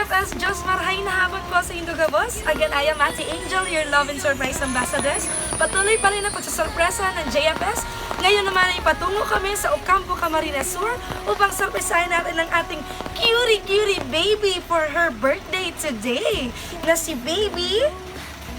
JFS Josmar, hay na hapon po sa inyong gabos. Again, I am Ate Angel, your love and surprise ambassadors. Patuloy pa rin ang pagsasorpresa ng JFS. Ngayon naman ay patungo kami sa Ocampo, Camarines Sur upang surprisahin natin ang ating cutie baby for her birthday today. Na si Baby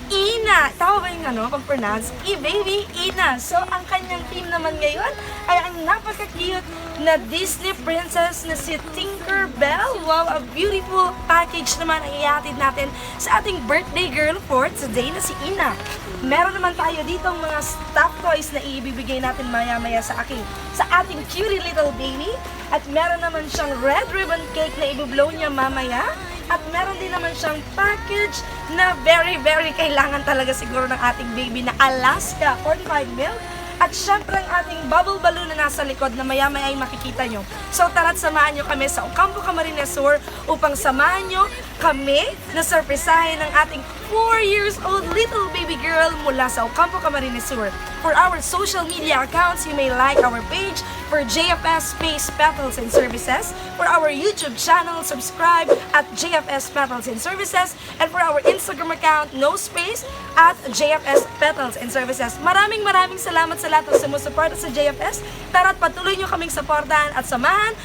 Ina. Tama ba yung pag-pronounce? Baby Ina. So, ang kanyang theme naman ngayon ay ang napaka-cute na Disney princess na si Tinkerbell. Wow, a beautiful package naman ang ihatid natin sa ating birthday girl for today na si Ina. Meron naman tayo dito mga stuffed toys na ibibigay natin maya-maya sa ating cutie little baby. At meron naman siyang red ribbon cake na i-blow niya mamaya. At meron din naman siyang package na very kailangan talaga siguro ng ating baby na Alaska 45 milk. At syempre ang ating bubble balloon na nasa likod na maya-maya ay makikita nyo. So tara't samahan nyo kami sa Ocampo, Camarines Sur upang samahan nyo kami na surprisahin ng ating 4 years old little baby girl mula sa Ocampo, Camarines Sur. For our social media accounts, you may like our page for JFS Space Petals and Services. For our YouTube channel, subscribe at JFS Petals and Services. And for our Instagram account, no space, at JFS Petals and Services. Maraming salamat sa lahat ng sumusuporta sa JFS. Tara't patuloy nyo kaming supportahan at samahan.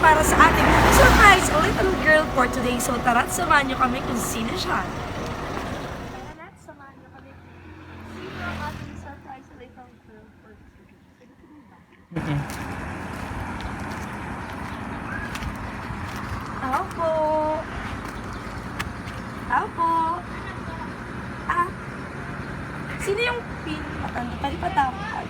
Para sa ating surprise little girl for today. So tara't samahan nyo kami kung sino siya. Tara't samahan nyo kami kung sino ang ating surprise little girl for today. Opo. Sino yung pinatanda? Palipatawag.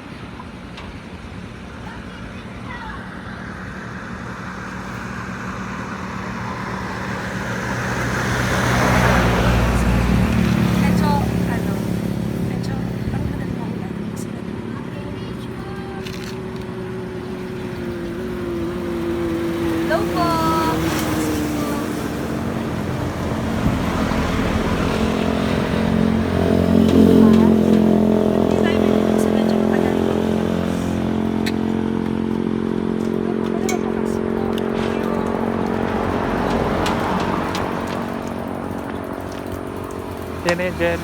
Jen.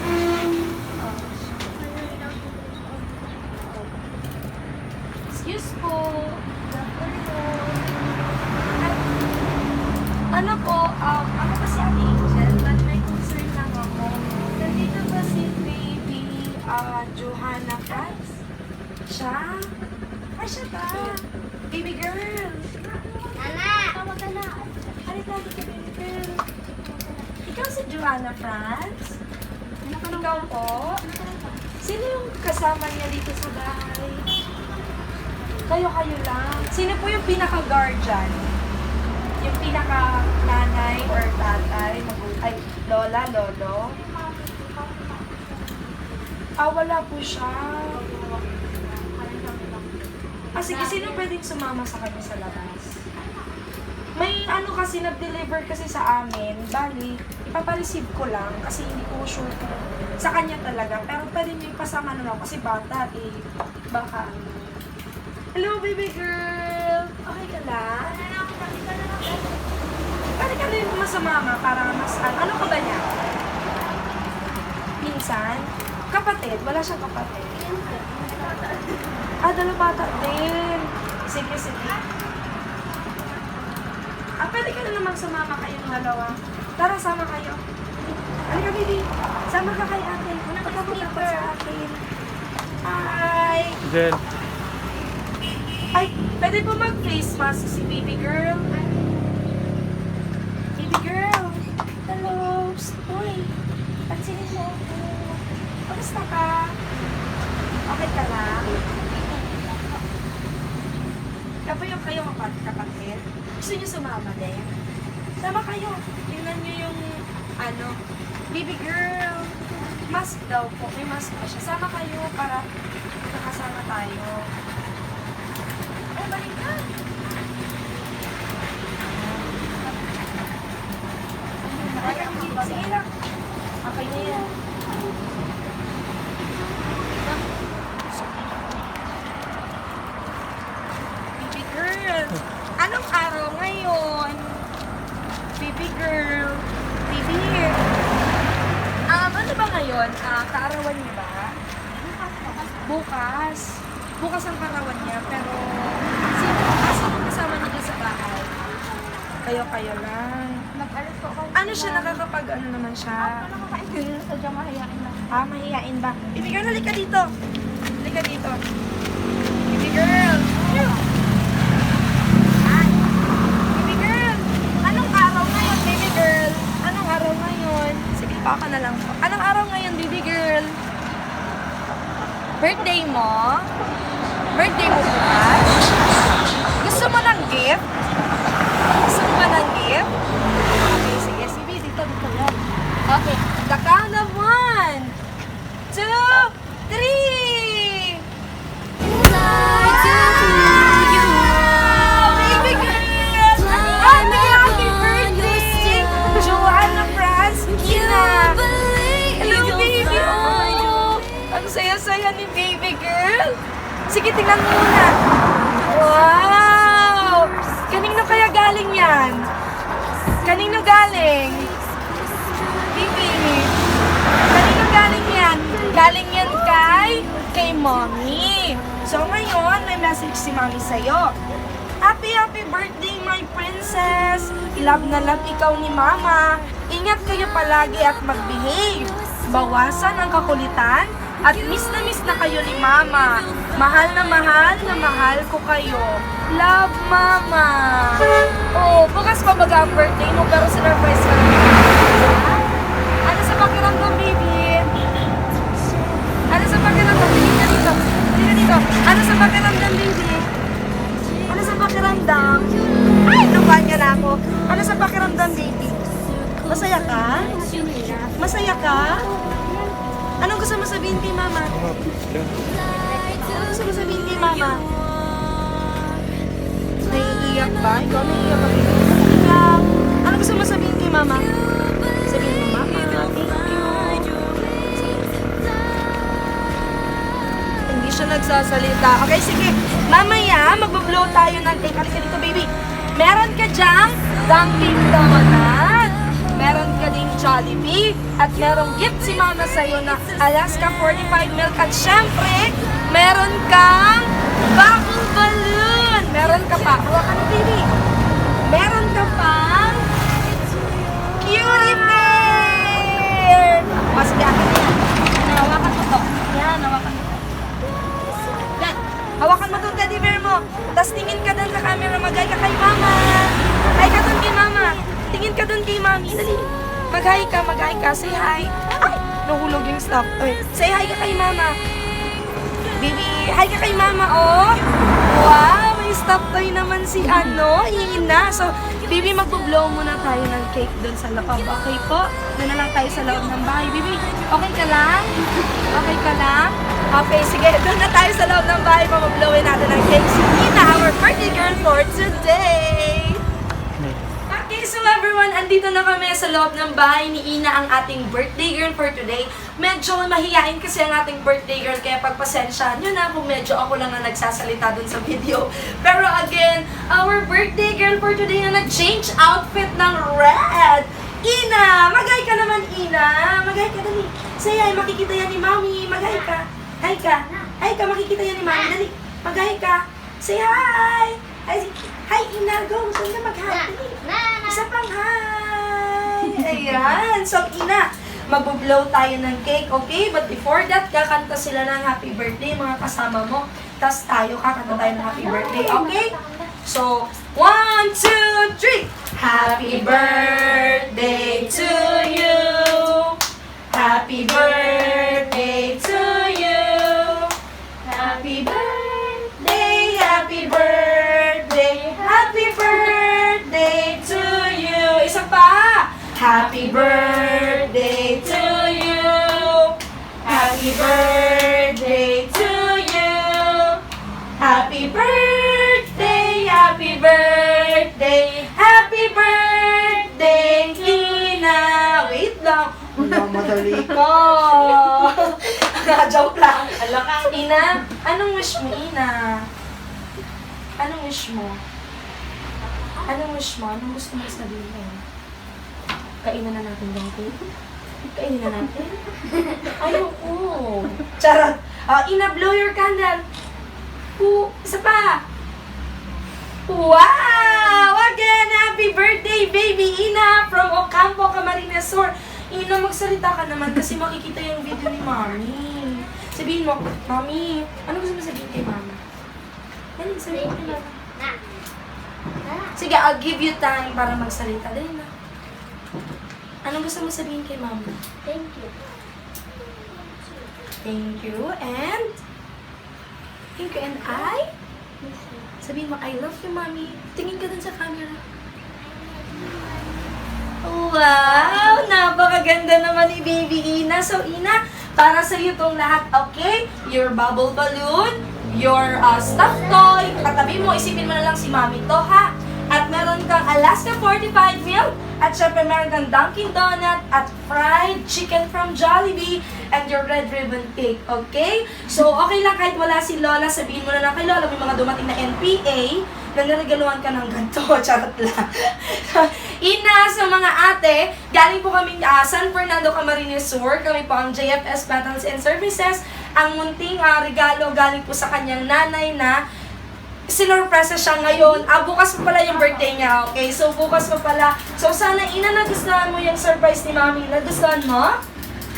Excuse po. Ano po, ako pa si Ate Angel, but may concern lang ako. Nandito ba si Baby Johanna Franz? Siya? Siya ba? Baby girl. Nana! Tawag ka na. Halika dito, baby girl. Ikaw si Johanna Franz? Ikaw po? Sino yung kasama niya dito sa bahay? Kayo lang. Sino po yung pinaka-guardian? Yung pinaka-nanay or tatay? Ay, lola, lolo? Wala po siya. Sige, sino pwedeng sumama sa kanya sa labas? May kasi nag-deliver kasi sa amin. Bali, ipapareceive ko lang kasi hindi ko sure kung sa kanya talaga. Pero pwede niyo ipasama na lang kasi bata baka. Hello, baby girl! Okay ka lang? Pwede ka rin masumama para mas ano ka ba niya? Minsan? Kapatid? Wala siyang kapatid? Dalubata din. Sige. Pwede ka na namang sumama kayong dalawa. Tara, sama kayo. Halika, baby. Sama ka kay ate. Pagkapunta sa atin. Hi! Jen. Ay, pwede po mag-face mask si baby girl. Baby girl. Hello! Uy! Pansinin mo ako. Kamusta ka? Okay ka lang? Kapayong kayo kapatid? Gusto niyo sumama din? Sama kayo. Tingnan niyo yung, baby girl. Mask daw po. May mask pa siya. Sama kayo para nakasama tayo. Oh, balik ka. Sige lang. Okay na yan. Baby girl. Anong araw ngayon? Baby girl. Baby. Ano ba ngayon? Kaarawan niya ba? Bukas. Bukas ang kaarawan niya, pero sino kasama niya dyan sa bahay? Kayo lang. Nag-alis po ako. Ano siya, nakakapag-ano naman siya? Sadyang mahihain lang. Mahihain ba? Baby girl, halika dito. Halika dito. Baby girl. Hi. Baby girl. Anong araw ngayon, baby girl? Anong araw ngayon? Sige, baka na lang po. Anong araw ngayon, baby girl? Birthday mo? Birthday mo bukas? Gusto mo ng gift? Gusto mo ba ng gift? Okay, sige. Sige, dito yan. Okay, the count of 1, 2, 3! Baby girl! Happy birthday! Joanna France Ina! Hello, baby! Oh, ang saya-saya ni baby girl! Sige, tingnan mo muna. Wow! Kanino kaya galing yan? Kanino galing? Baby, kanino galing yan? Galing yan kay mommy. So ngayon, may message si mommy sa'yo. Happy birthday, my princess! Love na love ikaw ni mama. Ingat kayo palagi at mag-behave. Bawasan ang kakulitan at miss na kayo ni mama. Mahal na mahal ko kayo. Love, mama. Oh, bukas pa baga ang birthday mo pero sinurprise ka na. Ano sa pakiramdam, baby? Ano sa pakiramdam? Tingin dito. Ano sa pakiramdam, baby? Ano sa pakiramdam? Ay, nakuhaan niya na ako. Ano sa pakiramdam, baby? Masaya ka? Masaya ka? Anong gusto mo sabihin kay mama? Anong gusto mo sabihin kay mama? Naiiyak ba? Ikaw naiiyak ba? Iyak. Ano gusto mo sabihin kay mama? Sabihin mo, mama, thank you. Hindi siya nagsasalita. Okay, sige. Mamaya, mag-blow tayo ng cake. Halika dito, baby. Meron ka dyang Dunkin' Donut. Meron ka ding Jollibee. At merong gift si mama sa'yo na Alaska 45 milk. At syempre, meron kang bagong balloon. Meron ka pa. Hawakan mo, baby. Meron ka pang cutie bear. O, sige, akin na yan. Hawakan mo to. Yan, hawakan mo to. Yan. Hawakan mo tong teddy bear mo. Tapos tingin ka dun sa camera. Mag-hi ka kay mama. Hi ka dun kay mama. Tingin ka dun kay mami. Dali. Mag-hi ka. Say hi. Ay, nahulog yung stuff. Okay. Say hi ka kay mama. Baby, hi ka kay mama, oh. Wow, may stop toy naman si Ina. So, baby, mag-blow muna tayo ng cake dun sa loob. Okay po? Doon na lang tayo sa loob ng bahay. Baby, okay ka lang? Okay ka lang? Okay, sige. Doon na tayo sa loob ng bahay. Mag-blowin natin ng cake. Si Ina, our birthday girl for today. Okay, so everyone, andito na kami sa loob ng bahay ni Ina, ang ating birthday girl for today. Medyo mahihain kasi ang ating birthday girl, kaya pagpasensyahan nyo na kung medyo ako lang na nagsasalita dun sa video. Pero again, our birthday girl for today na nag-change outfit ng red. Ina! Mag-hi ka naman, Ina! Mag-hi ka, dali. Say hi, makikita yan ni Mami. Mag-hi ka. Hi ka. Hi ka, makikita yan ni Mami. Dali. Mag-hi ka. Say hi! Hi, Ina. Go. Saan ka mag-hi? Dali. Isa pang hi! Ayan. So, Ina, mag-blow tayo ng cake, okay? But before that, kakanta sila ng happy birthday, mga kasama mo. Tapos tayo, kakanta tayo ng happy birthday, okay? So, 1, 2, 3. Happy birthday to you. Happy birthday to you. Happy birthday, happy birthday, happy birthday to you. Isa pa. Happy birthday to you. Happy birthday to you. Happy birthday, happy birthday, happy birthday, Ina. Wait lang. Madali ka. Joke lang. Ina, anong wish mo, Ina? Anong wish mo? Anong wish mo? Anong gusto mo sabihin? Kainan na natin yung cake? Kainin na natin? Ayoko. Charot. Ina, blow your candle. Isa pa. Wow! Again, happy birthday, baby Ina from Ocampo, Camarines Sur. Ina, magsalita ka naman kasi makikita yung video ni Mami. Sabihin mo, Mami, ano gusto mo sabihin kay Mami? Dali, sabihin mo na. Sige, I'll give you time para magsalita. Dali na. Anong gusto mo sabihin kay Mami? Thank you. Thank you, and? Thank you, and I? Sabihin mo, I love you, Mami. Tingin ka dun sa camera. Wow! Napakaganda naman ni Baby Ina. So, Ina, para sa iyo tong lahat, okay? Your bubble balloon, your stuffed toy, katabi mo, isipin mo na lang si Mami to, ha? At meron kang Alaska 45 milk, at syempre meron kang Dunkin' Donut, at fried chicken from Jollibee, and your red ribbon cake, okay? So, okay lang kahit wala si Lola, sabihin mo na lang kay Lola, may mga dumating na NPA, na naregaluhan ka ng ganito, charot lang. Ina, sa mga ate, galing po kami San Fernando, Camarines Sur, kami po ang JFS Battles and Services, ang munting regalo galing po sa kanyang nanay na sinurpresa siya ngayon. Bukas pa pala yung birthday niya, okay? So, bukas pa pala. So, sana, Ina, nagustuhan mo yung surprise ni Mami. Nagustuhan mo?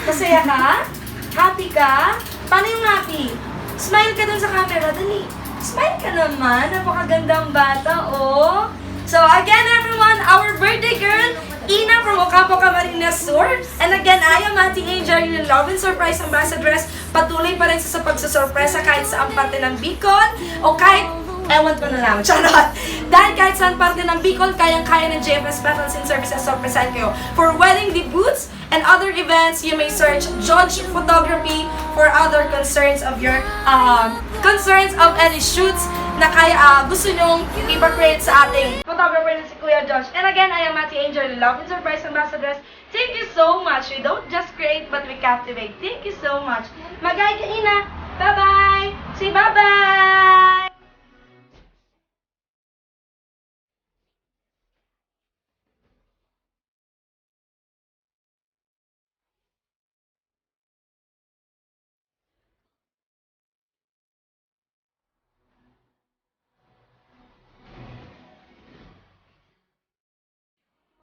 Masaya ka? Happy ka? Paano yung happy? Smile ka dun sa camera, dali. Smile ka naman. Napakagandang bata, oh. So, again, everyone, our birthday girl, Ina from Ocampo, Camarines Sur. And again, I am Ate Angel, your Love and Surprise Ambassadress. Patuloy pa rin sa pagsasurpresa kahit sa parte ng Bicol o kahit ewan ko na lang, charot. Dahil kahit saan parte ng Bicol, kayang-kaya ng JFS Battles and Services sorpresahan kayo. For wedding debuts and other events, you may search George Photography for other concerns of your, concerns of any shoots na kaya gusto nyong ipa-create sa ating photographer na si Kuya Josh. And again, I am Ate Angel, Love and Surprise Ambassadress. Thank you so much. We don't just create, but we captivate. Thank you so much. Magay ka, Ina. Bye-bye. Say bye-bye.